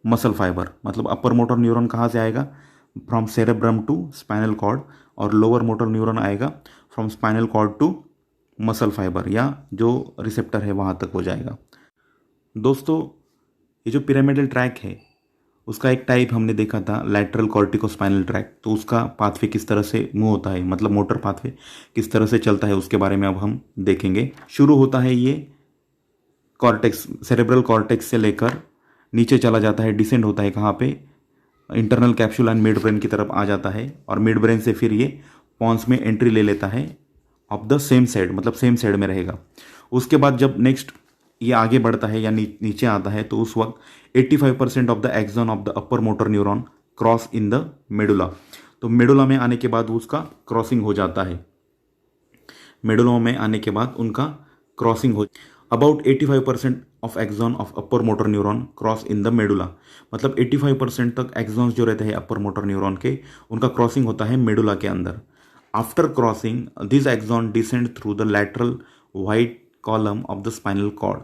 Speaker 1: muscle fibre. मतलब अपर मोटर न्यूरॉन कहाँ से आएगा, from cerebrum to spinal cord, और लोअर मोटर न्यूरॉन आएगा from spinal cord to muscle fibre, या जो रिसेप्टर है वहाँ तक हो जाएगा। दोस्तों ये जो पिरामिडल ट्रैक है उसका एक टाइप हमने देखा था लैटरल कॉर्टिकोस्पाइनल ट्रैक, तो उसका पाथवे किस तरह से मूव होता है, मतलब मोटर पाथवे किस तरह से चलता है, उसके बारे में अब हम देखेंगे। शुरू होता है ये कॉर्टेक्स, सेरेब्रल कॉर्टेक्स से लेकर नीचे चला जाता है, डिसेंड होता है कहाँ पे, internal capsule and mid brain की तरफ आ जाता है, और मिड ब्रेन से फिर ये पॉन्स में एंट्री ले लेता है ऑफ द सेम साइड, मतलब सेम साइड में रहेगा। उसके बाद जब नेक्स्ट ये आगे बढ़ता है या नीचे आता है, तो उस वक्त 85% of the axon of the upper motor neuron cross in the medulla. तो मेडुला में आने के बाद उसका क्रॉसिंग हो जाता है, मेडुला में आने के बाद उनका क्रॉसिंग हो, about 85% of axon of upper motor neuron cross in the medulla, मतलब 85% तक एक्सॉन्स जो रहते हैं अपर मोटर न्यूरॉन के, उनका क्रॉसिंग होता है मेडुला के अंदर। After crossing this axon descend through the lateral white column of the spinal cord.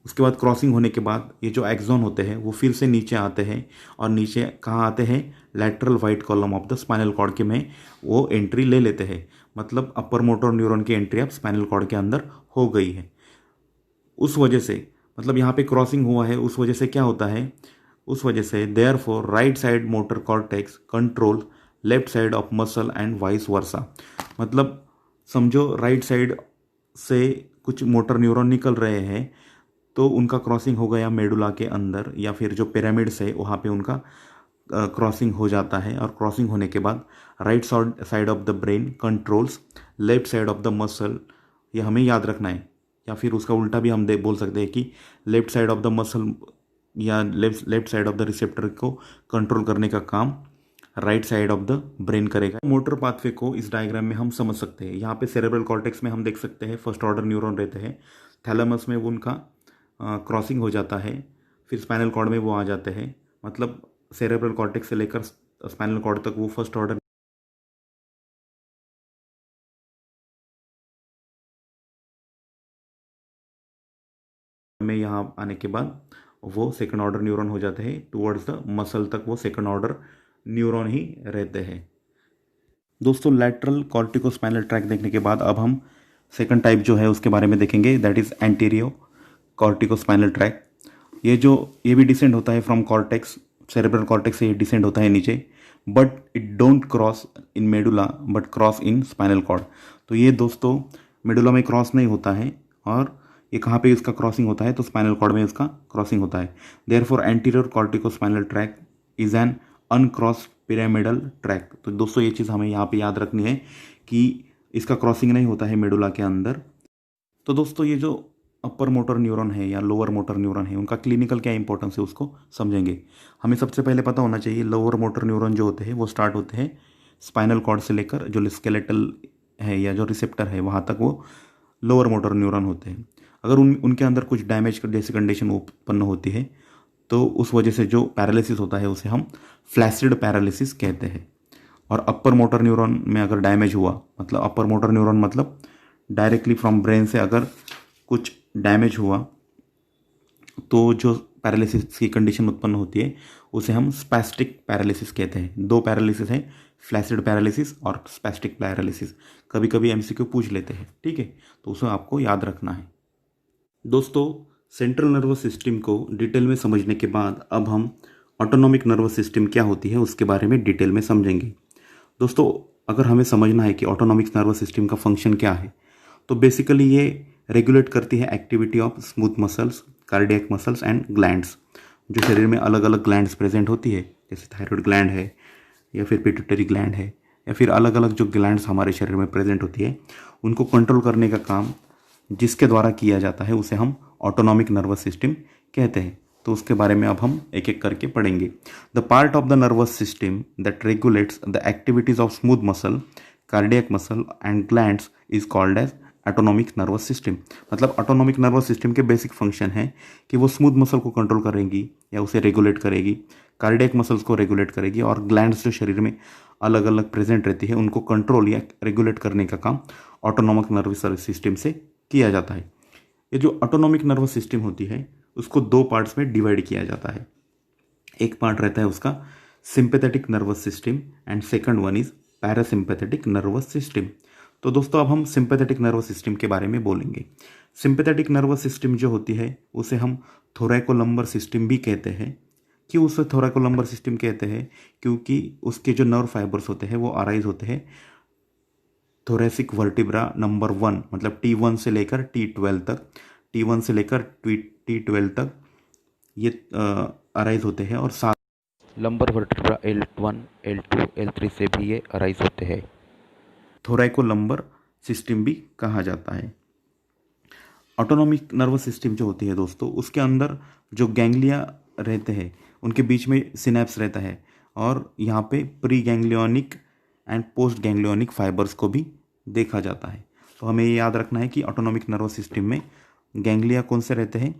Speaker 1: उसके बाद क्रॉसिंग होने के बाद ये जो एक्सॉन होते हैं वो फिर से नीचे आते हैं, और नीचे कहाँ आते हैं, lateral white column of the spinal cord के में वो एंट्री ले लेते हैं, मतलब अपर मोटर न्यूरॉन की एंट्री अब स्पाइनल कॉर्ड के अंदर हो गई है। उस वजह से, मतलब यहाँ पे क्रॉसिंग हुआ है, उस वजह से क्या होता है, उस वजह से therefore right side motor cortex control left side of muscle and vice versa. मतलब समझो राइट साइड से कुछ मोटर न्यूरॉन निकल रहे हैं, तो उनका क्रॉसिंग हो गया मेडुला के अंदर, या फिर जो पिरामिड्स है वहाँ पे उनका क्रॉसिंग हो जाता है, और क्रॉसिंग होने के बाद right side of the brain controls left side of the muscle, ये हमें याद रखना है। या फिर उसका उल्टा भी हम बोल सकते हैं कि left side of the muscle या left side of the receptor को कंट्रोल करने का काम right side of the brain करेगा। मोटर पाथवे को इस डायग्राम में हम समझ सकते हैं। यहाँ पे सेरेब्रल कॉर्टेक्स में हम देख सकते हैं फर्स्ट ऑर्डर न्यूरॉन रहते हैं, थैलेमस में वो उनका क्रॉसिंग हो जाता है, फिर स्पाइनल कॉर्ड में वो आ जाते हैं, मतलब सेरेब्रल कॉर्टेक्स से लेकर स्पाइनल कॉर्ड तक वो फर्स्ट ऑर्डर में, यहाँ आने के बाद वो सेकंड ऑर्डर न्यूरॉन हो जाते हैं, टुवर्ड्स द मसल तक वो सेकंड ऑर्डर न्यूरॉन ही रहते हैं। दोस्तों लैटरल कॉर्टिकोस्पाइनल ट्रैक देखने के बाद अब हम सेकंड टाइप जो है उसके बारे में देखेंगे, दैट इज एंटीरियो कॉर्टिकोस्पाइनल ट्रैक। ये भी डिसेंड होता है फ्रॉम कॉर्टेक्स, सेरेब्रल कॉर्टेक्स से ये डिसेंड होता है नीचे, but it don't cross in medulla but cross in spinal cord. तो ये दोस्तों मेडुला में क्रॉस नहीं होता है, और ये कहाँ पे इसका क्रॉसिंग होता है, तो स्पाइनल कॉर्ड में इसका क्रॉसिंग होता है। Therefore anterior corticospinal tract is an uncrossed pyramidal tract. तो दोस्तों ये चीज़ हमें यहाँ पे याद रखनी है कि इसका क्रॉसिंग नहीं होता है मेडुला के अंदर। तो दोस्तों ये जो अपर मोटर न्यूरॉन है या लोअर मोटर न्यूरॉन है, उनका क्लिनिकल क्या इंपॉर्टेंस है उसको समझेंगे। हमें सबसे पहले पता होना चाहिए लोअर मोटर न्यूरॉन जो होते हैं वो स्टार्ट होते हैं स्पाइनल कॉर्ड से लेकर जो स्केलेटल है या जो रिसेप्टर है वहाँ तक वो लोअर मोटर न्यूरॉन होते हैं। अगर उनके अंदर कुछ डैमेज जैसी कंडीशन उत्पन्न होती है, तो उस वजह से जो पैरालिसिस होता है उसे हम फ्लैसिड पैरालिसिस कहते हैं। और अपर मोटर न्यूरॉन में अगर डैमेज हुआ, मतलब अपर मोटर न्यूरॉन मतलब डायरेक्टली फ्रॉम ब्रेन से अगर कुछ डैमेज हुआ, तो जो पैरालिसिस की कंडीशन उत्पन्न होती है उसे हम स्पैस्टिक पैरालिसिस कहते हैं। दो पैरालिसिस है, फ्लैसिड पैरालिसिस और स्पैस्टिक पैरालिसिस। कभी कभी एमसीक्यू पूछ लेते हैं, ठीक है, तो उसे आपको याद रखना है। दोस्तों सेंट्रल नर्वस सिस्टम को डिटेल में समझने के बाद अब हम ऑटोनॉमिक नर्वस सिस्टम क्या होती है उसके बारे में डिटेल में समझेंगे। दोस्तों अगर हमें समझना है कि ऑटोनॉमिक नर्वस सिस्टम का फंक्शन क्या है, तो बेसिकली ये रेगुलेट करती है activity of smooth muscles, cardiac muscles and glands. जो शरीर में अलग अलग ग्लैंड्स प्रेजेंट होती है, जैसे थायराइड ग्लैंड है या फिर पिट्यूटरी ग्लैंड है, या फिर अलग अलग जो ग्लैंड्स हमारे शरीर में प्रेजेंट होती है, उनको कंट्रोल करने का काम जिसके द्वारा किया जाता है उसे हम ऑटोनॉमिक नर्वस सिस्टम कहते हैं। तो उसके बारे में अब हम एक एक करके पढ़ेंगे। The part of the nervous system that regulates the activities of smooth muscle, cardiac muscle and glands is called as autonomic nervous system. मतलब ऑटोनॉमिक नर्वस सिस्टम के बेसिक फंक्शन है कि वो स्मूथ मसल को कंट्रोल करेंगी या उसे रेगुलेट करेगी, कार्डियक मसल्स को रेगुलेट करेगी, और ग्लैंड्स जो शरीर में अलग अलग प्रेजेंट रहती है उनको कंट्रोल या रेगुलेट करने का काम ऑटोनॉमिक नर्वस सिस्टम से किया जाता है। ये जो ऑटोनॉमिक नर्वस सिस्टम होती है उसको दो पार्ट्स में डिवाइड किया जाता है। एक पार्ट रहता है उसका sympathetic nervous system and second one is parasympathetic nervous system. तो दोस्तों अब हम सिंपैथेटिक नर्वस सिस्टम के बारे में बोलेंगे। सिंपैथेटिक नर्वस सिस्टम जो होती है उसे हम थोरैकोलंबर सिस्टम भी कहते हैं, क्यों उसे थोरैकोलम्बर सिस्टम कहते हैं? क्योंकि उसके जो नर्व फाइबर्स होते हैं वो अराइज होते हैं थोरेसिक वर्टिब्रा नंबर 1, मतलब T1 से लेकर T12 तक, T1 से लेकर T12 तक ये अराइज होते हैं, और साथ lumbar vertebra L1, L2, L3 से भी ये अराइज होते हैं। थोरैकोलम्बर सिस्टम भी कहा जाता है। ऑटोनॉमिक नर्वस सिस्टम जो होती है दोस्तों, उसके अंदर जो गैंग्लिया रहते हैं उनके बीच में सिनेप्स रहता है, और यहाँ पे pre ganglionic and post ganglionic fibres को भी देखा जाता है। तो हमें ये याद रखना है कि ऑटोनॉमिक नर्वस सिस्टम में गैंग्लिया कौन से रहते हैं?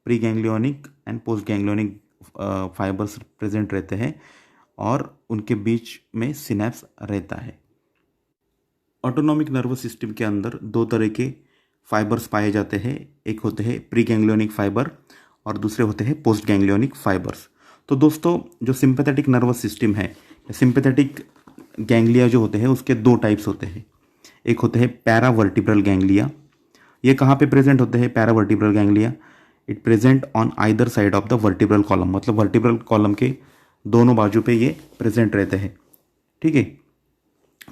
Speaker 1: Pre ganglionic and post ganglionic fibres present रहते हैं, और उनके बीच में सिनेप्स रहता है। ऑटोनॉमिक नर्वस सिस्टम के अंदर दो तरह के फाइबर्स पाए जाते हैं, एक होते हैं प्री गैंग्लियोनिक फाइबर और दूसरे होते हैं पोस्ट गैंग्लियोनिक फाइबर्स। तो दोस्तों, जो सिंपैथेटिक नर्वस सिस्टम है, सिंपैथेटिक गैंग्लिया जो होते हैं उसके दो टाइप्स होते हैं। एक होते हैं पैरावर्टिब्रल गैंग्लिया। ये कहाँ पे प्रेजेंट होते हैं paravertebral ganglia? It present on either side of the vertebral column, मतलब वर्टिब्रल कॉलम के दोनों बाजू पे ये प्रेजेंट रहते हैं, ठीक है।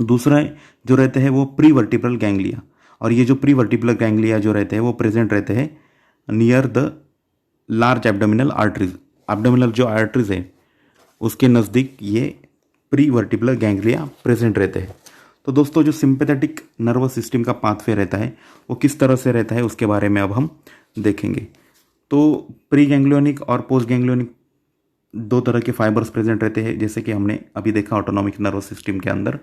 Speaker 1: दूसरा जो रहते हैं वो प्री वर्टिब्रल गैंग्लिया, और ये जो प्री वर्टिब्रल गैंग्लिया जो रहते हैं वो प्रेजेंट रहते हैं near the large abdominal arteries. Abdominal जो आर्टरीज है उसके नज़दीक ये प्री वर्टिब्रल गैंग्लिया प्रेजेंट रहते हैं। तो दोस्तों, जो सिंपैथेटिक नर्वस सिस्टम का पाथवे रहता है वो किस तरह से रहता है उसके बारे में अब हम देखेंगे। तो प्री गैंग्लियोनिक और पोस्ट गैंग्लियोनिक दो तरह के फाइबर्स प्रेजेंट रहते हैं, जैसे कि हमने अभी देखा ऑटोनॉमिक नर्वस सिस्टम के अंदर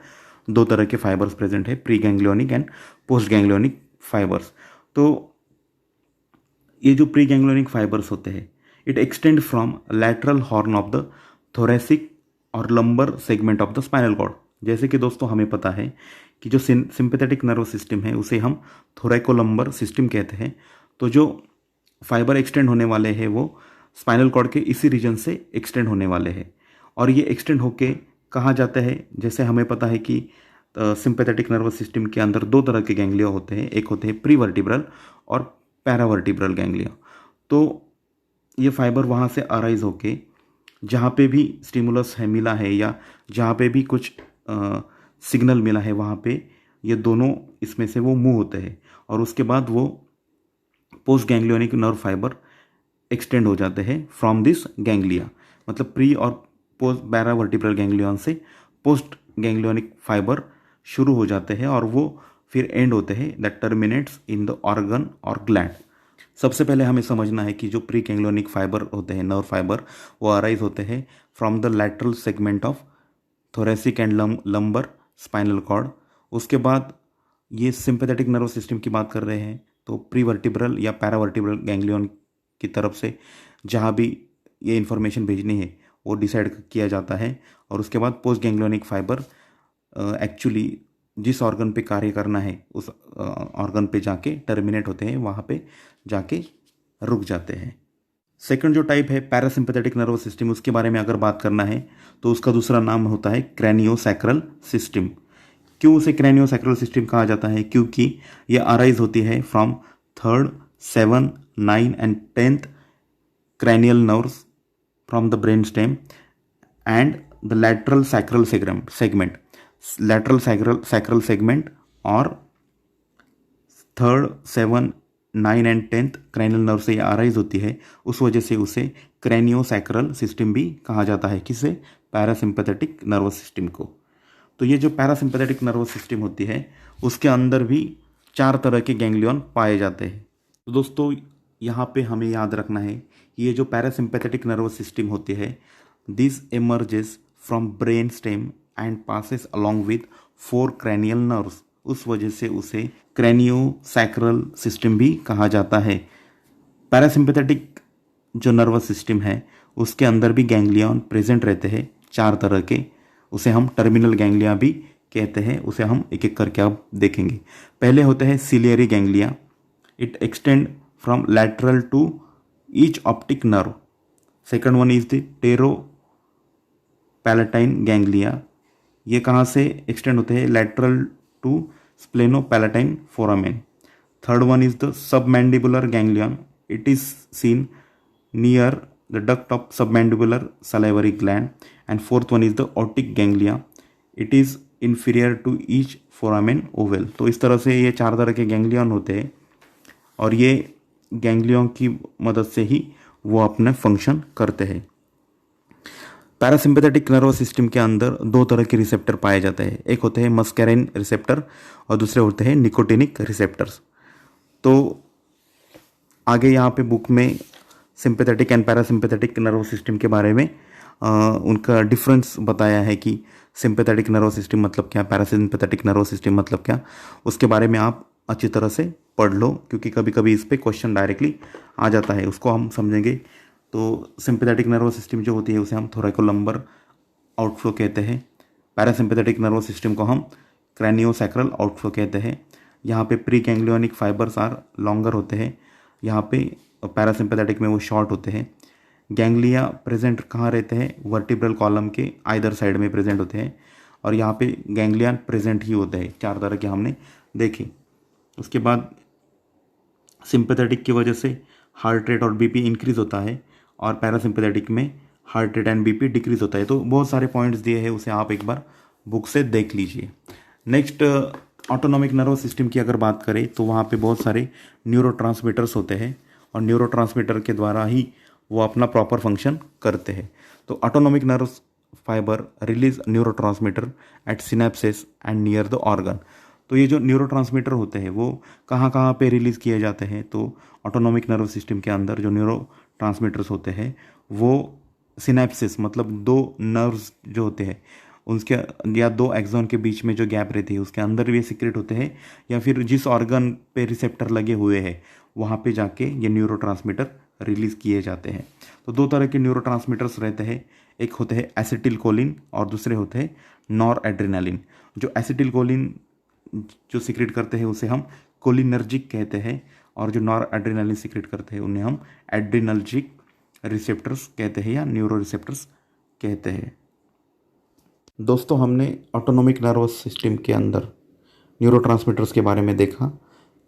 Speaker 1: दो तरह के फाइबर्स प्रेजेंट है, pre ganglionic and post ganglionic fibres. तो ये जो प्री गैंग्लियोनिक फाइबर्स होते हैं, it extend from lateral horn of the thoracic और lumbar segment of the spinal cord. जैसे कि दोस्तों हमें पता है कि जो सिंपैथेटिक नर्वस सिस्टम है उसे हम थोरैकोलम्बर सिस्टम कहते हैं। तो जो फाइबर एक्सटेंड होने वाले हैं वो स्पाइनल कॉर्ड के इसी रीजन से एक्सटेंड होने वाले हैं, और ये एक्सटेंड होके कहाँ जाते हैं? जैसे हमें पता है कि सिंपैथेटिक नर्वस सिस्टम के अंदर दो तरह के गैंग्लिया होते हैं, एक होते हैं प्री वर्टिब्रल और पैरावर्टिब्रल गैंग्लिया। तो ये फाइबर वहाँ से अराइज होके जहाँ पे भी स्टिमुलस है मिला है या जहाँ पे भी कुछ सिग्नल मिला है वहाँ पे ये दोनों इसमें से वो मूव होते हैं, और उसके बाद वो post ganglionic nerve fibre extend हो जाते हैं फ्रॉम दिस गैंग्लिया। मतलब प्री और पोस्ट पैरावर्टिब्रल गैंग्लियन से पोस्ट गैंग्लियोनिक फाइबर शुरू हो जाते हैं, और वो फिर एंड होते हैं that terminates in the organ और ग्लैंड। सबसे पहले हमें समझना है कि जो प्री गैंग्लियोनिक फाइबर होते हैं, नर्व फाइबर, वो अराइज होते हैं from the lateral segment of thoracic and lumbar spinal cord. उसके बाद ये सिंपैथेटिक नर्वस सिस्टम की बात कर रहे हैं, तो प्री वर्टिब्रल या पैरावर्टिब्रल गैंग्लियन की तरफ से जहाँ भी ये इन्फॉर्मेशन भेजनी है वो डिसाइड किया जाता है, और उसके बाद पोस्ट गैंग्लियोनिक फाइबर एक्चुअली जिस ऑर्गन पे कार्य करना है उस ऑर्गन पे जाके टर्मिनेट होते हैं, वहाँ पे जाके रुक जाते हैं। सेकंड जो टाइप है पैरासिम्पैथेटिक नर्वस सिस्टम, उसके बारे में अगर बात करना है तो उसका दूसरा नाम होता है क्रैनियोसैक्रल सिस्टम। क्यों उसे क्रैनियोसैक्रल सिस्टम कहा जाता है? क्योंकि यह अराइज होती है from 3rd, 7th, 9th and 10th cranial nerves from the brain stem and the lateral sacral segment, lateral sacral segment और 3rd, 7th, 9th and 10th cranial nerve से ये अराइज होती है। उस वजह से उसे क्रैनियोसैक्रल सिस्टम भी कहा जाता है। किसे? पैरासिम्पैथेटिक नर्वस सिस्टम को। तो ये जो पैरासिम्पैथेटिक नर्वस सिस्टम होती है उसके अंदर भी 4 तरह के गैंग्लियन पाए जाते हैं। तो दोस्तों, यहाँ पे हमें याद रखना है कि ये जो पैरासिम्पैथेटिक नर्वस सिस्टम होती है, this emerges from brain stem and passes along with 4 cranial nerves. उस वजह से उसे क्रैनियोसैक्रल सिस्टम भी कहा जाता है। पैरासिम्पैथेटिक जो नर्वस सिस्टम है उसके अंदर भी गैंग्लियन प्रेजेंट रहते हैं 4 तरह के। उसे हम टर्मिनल गैंग्लिया भी कहते हैं। उसे हम एक एक करके अब देखेंगे। पहले होते हैं ciliary ganglia. It extend from lateral to each optic nerve. Second one is the pterygopalatine ganglia. ये कहाँ से एक्सटेंड होते हैं? Lateral to sphenopalatine foramen. Third one is the submandibular ganglion. It is seen near the duct of submandibular salivary gland, and fourth one is the optic ganglia, it is inferior to each foramen ovale. तो इस तरह से ये 4 तरह के गैंग्लियन होते हैं और ये गैंग्लियन की मदद से ही वो अपना फंक्शन करते हैं। पैरासिम्पैथेटिक नर्वस सिस्टम के अंदर 2 तरह के रिसेप्टर पाए जाते हैं, एक होते हैं मस्कैरिन रिसेप्टर और दूसरे होते हैं निकोटिनिक रिसेप्टर्स। तो आगे यहाँ पे बुक में sympathetic and parasympathetic nervous system के बारे में उनका डिफरेंस बताया है कि सिंपैथेटिक नर्वस सिस्टम मतलब क्या, पैरासिम्पैथेटिक नर्वस सिस्टम मतलब क्या, उसके बारे में आप अच्छी तरह से पढ़ लो, क्योंकि कभी कभी इस पर क्वेश्चन डायरेक्टली आ जाता है, उसको हम समझेंगे। तो सिंपैथेटिक नर्वस सिस्टम जो होती है उसे हम थोरैकोलम्बर आउटफ्लो कहते हैं। पैरासिम्पैथेटिक नर्वस सिस्टम को हम क्रैनियोसैक्रल आउटफ्लो कहते हैं। यहाँ पे pre ganglionic fibres are longer होते हैं, यहाँ पे पैरासिम्पैथेटिक में वो शॉर्ट होते हैं। गैंग्लिया प्रेजेंट कहाँ रहते हैं, वर्टिब्रल कॉलम के आइदर साइड में प्रेजेंट होते हैं, और यहाँ पे गैंग्लियन प्रेजेंट ही होते हैं। 4 तरह के हमने देखे। उसके बाद सिंपैथेटिक की वजह से हार्ट रेट और बीपी इंक्रीज होता है, और पैरासिम्पैथेटिक में heart rate and BP decrease होता है। तो बहुत सारे पॉइंट्स दिए हैं, उसे आप एक बार बुक से देख लीजिए। नेक्स्ट, ऑटोनॉमिक नर्वस सिस्टम की अगर बात करें तो वहाँ पे बहुत सारे न्यूरोट्रांसमीटर्स होते हैं, और न्यूरोट्रांसमीटर के द्वारा ही वो अपना प्रॉपर फंक्शन करते हैं। तो autonomic nerves fibre release neurotransmitter at synapsis and near the organ. तो ये जो न्यूरोट्रांसमीटर होते हैं वो कहाँ कहाँ पे रिलीज़ किए जाते हैं, तो ऑटोनॉमिक नर्व सिस्टम के अंदर जो न्यूरोट्रांसमीटर्स होते हैं वो सिनेप्सिस मतलब 2 नर्व्स जो होते हैं उसके या 2 एक्सॉन के बीच में जो गैप रहती है उसके अंदर भी सीक्रेट होते हैं, या फिर जिस ऑर्गन पे रिसेप्टर लगे हुए हैं वहाँ पे जाके ये न्यूरोट्रांसमीटर रिलीज़ किए जाते हैं। तो 2 तरह के न्यूरोट्रांसमीटर्स रहते हैं, एक होते हैं एसिटिलकोलिन और दूसरे होते हैं नॉर एड्रेनालिन। जो एसिटिलकोलिन जो सीक्रेट करते हैं उसे हम कोलिनर्जिक कहते हैं, और जो नॉर एड्रेनालिन सीक्रेट करते हैं उन्हें हम एड्रेनर्जिक रिसेप्टर्स कहते हैं या न्यूरो रिसेप्टर्स कहते हैं। दोस्तों, हमने ऑटोनॉमिक नर्वस सिस्टम के अंदर न्यूरोट्रांसमीटर्स के बारे में देखा,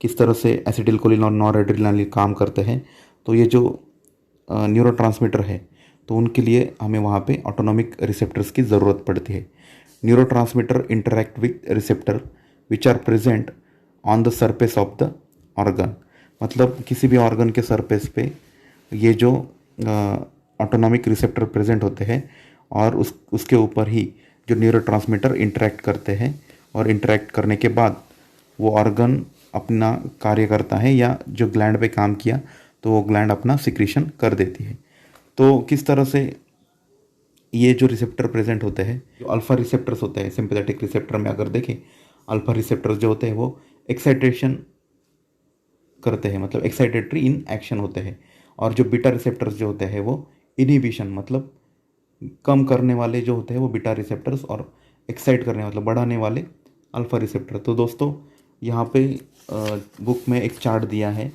Speaker 1: किस तरह से एसिटिलकोलिन और नॉर एड्रेनालिन काम करते हैं। तो ये जो न्यूरोट्रांसमीटर है तो उनके लिए हमें वहाँ पे ऑटोनॉमिक रिसेप्टर्स की ज़रूरत पड़ती है। Neurotransmitter interact with receptor which are present on the surface of the organ. मतलब किसी भी ऑर्गन के सरफेस पे ये जो ऑटोनॉमिक रिसेप्टर प्रेजेंट होते हैं, और उसके ऊपर ही जो न्यूरोट्रांसमीटर इंटरैक्ट करते हैं, और इंटरैक्ट करने के बाद वो ऑर्गन अपना कार्य करता है, या जो ग्लैंड पे काम किया तो वो ग्लैंड अपना सिक्रीशन कर देती है। तो किस तरह से ये जो रिसेप्टर प्रेजेंट होते हैं, जो अल्फा रिसेप्टर्स होते हैं सिंपैथेटिक रिसेप्टर में अगर देखें, अल्फा रिसेप्टर्स जो होते हैं वो एक्साइटेशन करते हैं, मतलब एक्साइटेटरी इन एक्शन होते हैं, और जो बीटा रिसेप्टर्स जो होते हैं वो इनहिबिशन मतलब कम करने वाले जो होते हैं वो बीटा रिसेप्टर्स, और एक्साइट करने मतलब बढ़ाने वाले अल्फा रिसेप्टर। तो दोस्तों, यहाँ पे बुक में एक चार्ट दिया है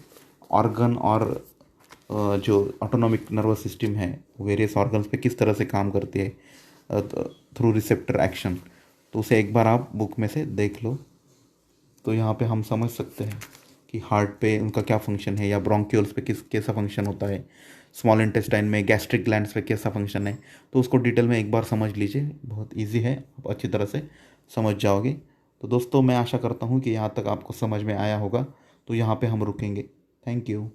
Speaker 1: ऑर्गन और जो ऑटोनॉमिक नर्वस सिस्टम है वेरियस ऑर्गन्स पे किस तरह से काम करती है थ्रू रिसेप्टर एक्शन। तो उसे एक बार आप बुक में से देख लो। तो यहाँ पे हम समझ सकते हैं कि हार्ट पे उनका क्या फंक्शन है, या ब्रोंक्यूल्स पे कैसा फंक्शन होता है, स्मॉल इंटेस्टाइन में गैस्ट्रिक ग्लैंड्स पे कैसा फंक्शन है। तो उसको डिटेल में एक बार समझ लीजिए, बहुत ईजी है, आप अच्छी तरह से समझ जाओगे। तो दोस्तों, मैं आशा करता हूँ कि यहाँ तक आपको समझ में आया होगा। तो यहाँ पे हम रुकेंगे। Thank you.